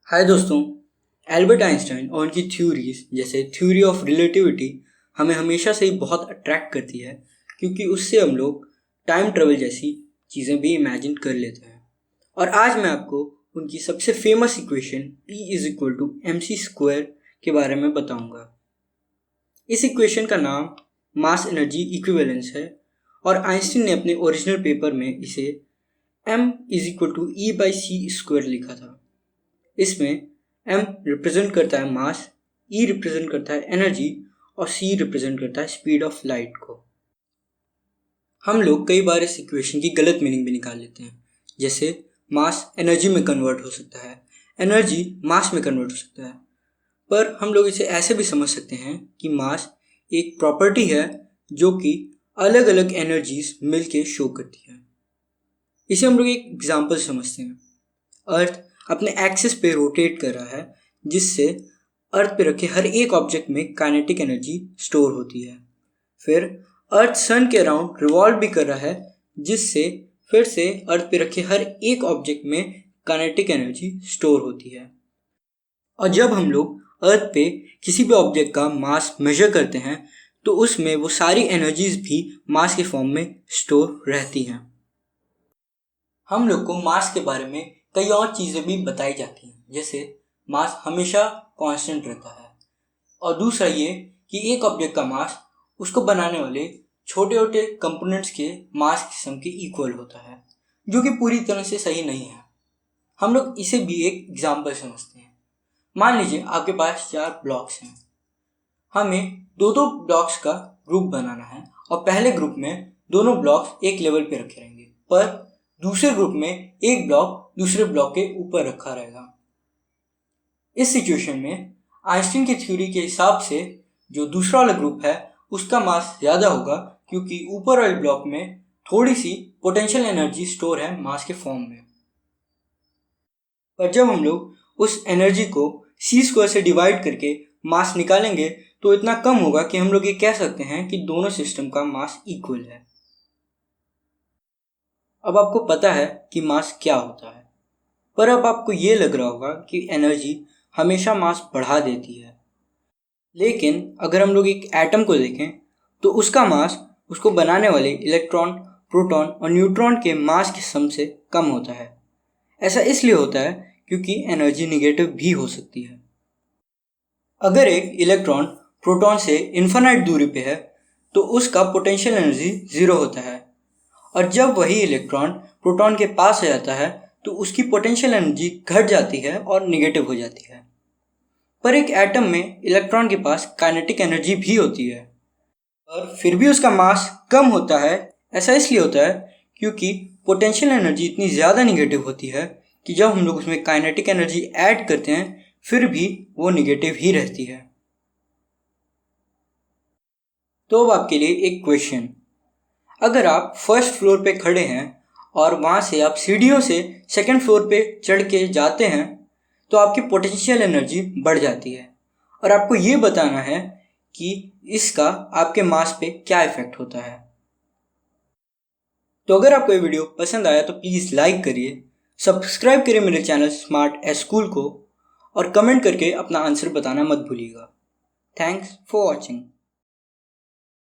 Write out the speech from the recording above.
हाय दोस्तों। Albert Einstein और उनकी थ्योरीज जैसे थ्योरी ऑफ रिलेटिविटी हमें हमेशा से ही बहुत अट्रैक्ट करती है, क्योंकि उससे हम लोग टाइम ट्रेवल जैसी चीज़ें भी इमेजिन कर लेते हैं। और आज मैं आपको उनकी सबसे फेमस इक्वेशन E=mc² के बारे में बताऊंगा। इस इक्वेशन का नाम मास एनर्जी इक्विवेलेंस है और आइंस्टीन ने अपने ओरिजिनल पेपर में इसे m=E/c² लिखा था। इसमें m रिप्रेजेंट करता है मास, E रिप्रेजेंट करता है एनर्जी और C रिप्रेजेंट करता है स्पीड ऑफ लाइट को। हम लोग कई बार इस इक्वेशन की गलत मीनिंग भी निकाल लेते हैं, जैसे मास एनर्जी में कन्वर्ट हो सकता है, एनर्जी मास में कन्वर्ट हो सकता है। पर हम लोग इसे ऐसे भी समझ सकते हैं कि मास एक प्रॉपर्टी है जो कि अलग अलग एनर्जीज मिलके शो करती है। इसे हम लोग एक एग्जांपल समझते हैं। अर्थ अपने एक्सिस पे रोटेट कर रहा है, जिससे अर्थ पे रखे हर एक ऑब्जेक्ट में काइनेटिक एनर्जी स्टोर होती है। फिर अर्थ सन के अराउंड रिवॉल्व भी कर रहा है, जिससे फिर से अर्थ पे रखे हर एक ऑब्जेक्ट में काइनेटिक एनर्जी स्टोर होती है। और जब हम लोग अर्थ पे किसी भी ऑब्जेक्ट का मास मेजर करते हैं तो उसमें वो सारी एनर्जीज भी मास के फॉर्म में स्टोर रहती हैं। हम लोग को मास के बारे में कई और चीज़ें भी बताई जाती हैं, जैसे मास हमेशा कांस्टेंट रहता है, और दूसरा ये कि एक ऑब्जेक्ट का मास उसको बनाने वाले छोटे छोटे कंपोनेंट्स के मास की सम के इक्वल होता है, जो कि पूरी तरह से सही नहीं है। हम लोग इसे भी एक एग्जाम्पल समझते हैं। मान लीजिए आपके पास 4 ब्लॉक्स हैं। हमें दो दो ब्लॉक्स का ग्रुप बनाना है और पहले ग्रुप में दोनों ब्लॉक्स एक लेवल पे रखे रहेंगे, पर दूसरे ग्रुप में एक ब्लॉक दूसरे ब्लॉक के ऊपर रखा रहेगा। इस सिचुएशन में आइंस्टीन की थ्योरी के हिसाब से जो दूसरा वाला ग्रुप है उसका मास ज़्यादा होगा, क्योंकि ऊपर वाले ब्लॉक में थोड़ी सी पोटेंशियल एनर्जी स्टोर है मास के फॉर्म में। पर जब हम लोग उस एनर्जी को c² से डिवाइड करके मास निकालेंगे तो इतना कम होगा कि हम लोग ये कह सकते हैं कि दोनों सिस्टम का मास इक्वल है। अब आपको पता है कि मास क्या होता है, पर अब आपको ये लग रहा होगा कि एनर्जी हमेशा मास बढ़ा देती है। लेकिन अगर हम लोग एक एटम को देखें तो उसका मास उसको बनाने वाले इलेक्ट्रॉन, प्रोटॉन और न्यूट्रॉन के मास के सम से कम होता है। ऐसा इसलिए होता है क्योंकि एनर्जी निगेटिव भी हो सकती है। अगर एक इलेक्ट्रॉन प्रोटॉन से इन्फिनाइट दूरी पे है तो उसका पोटेंशियल एनर्जी 0 होता है, और जब वही इलेक्ट्रॉन प्रोटॉन के पास आ जाता है तो उसकी पोटेंशियल एनर्जी घट जाती है और निगेटिव हो जाती है। पर एक एटम में इलेक्ट्रॉन के पास काइनेटिक एनर्जी भी होती है, और फिर भी उसका मास कम होता है। ऐसा इसलिए होता है क्योंकि पोटेंशियल एनर्जी इतनी ज़्यादा निगेटिव होती है कि जब हम लोग उसमें काइनेटिक एनर्जी ऐड करते हैं फिर भी वो निगेटिव ही रहती है। तो अब आपके लिए एक क्वेश्चन। अगर आप फर्स्ट फ्लोर पे खड़े हैं और वहाँ से आप सीढ़ियों से सेकंड फ्लोर पे चढ़ के जाते हैं तो आपकी पोटेंशियल एनर्जी बढ़ जाती है, और आपको ये बताना है कि इसका आपके मास पे क्या इफेक्ट होता है। तो अगर आपको ये वीडियो पसंद आया तो प्लीज़ लाइक करिए, सब्सक्राइब करिए मेरे चैनल स्मार्ट एस स्कूल को, और कमेंट करके अपना आंसर बताना मत भूलिएगा। Thanks for watching.